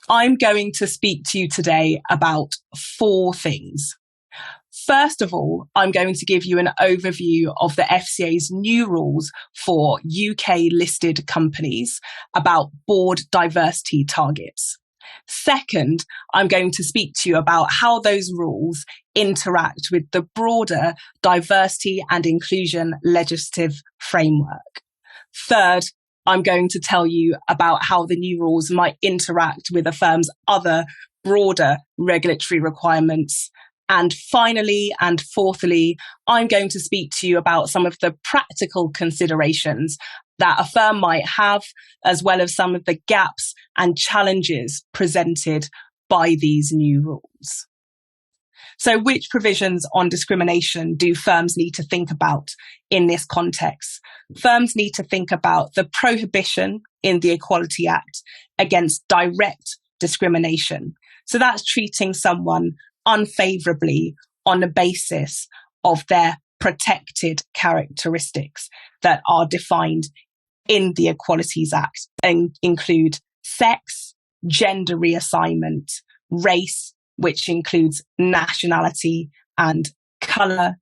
I'm going to speak to you today about four things. First of all, I'm going to give you an overview of the FCA's new rules for UK listed companies about board diversity targets. Second, I'm going to speak to you about how those rules interact with the broader diversity and inclusion legislative framework. Third, I'm going to tell you about how the new rules might interact with a firm's other broader regulatory requirements. And finally, and fourthly, I'm going to speak to you about some of the practical considerations that a firm might have, as well as some of the gaps and challenges presented by these new rules. So which provisions on discrimination do firms need to think about in this context? Firms need to think about the prohibition in the Equality Act against direct discrimination. So that's treating someone unfavourably on the basis of their protected characteristics that are defined in the Equalities Act and include sex, gender reassignment, race, which includes nationality and colour,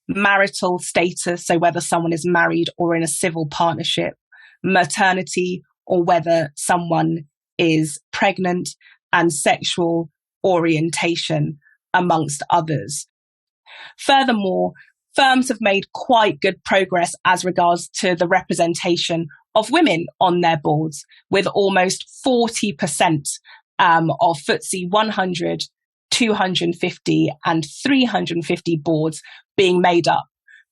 marital status, so whether someone is married or in a civil partnership, maternity, or whether someone is pregnant, and sexual orientation, amongst others. Furthermore, firms have made quite good progress as regards to the representation of women on their boards, with almost 40% of FTSE 100, 250 and 350 boards being made up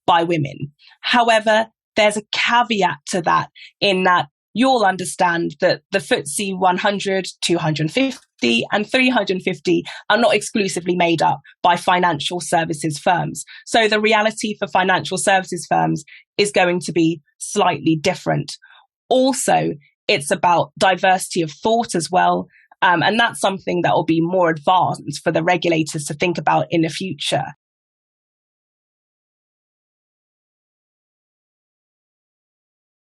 by women. However, there's a caveat to that in that you'll understand that the FTSE 100, 250 and 350 are not exclusively made up by financial services firms. So the reality for financial services firms is going to be slightly different. Also, it's about diversity of thought as well. And that's something that will be more advanced for the regulators to think about in the future.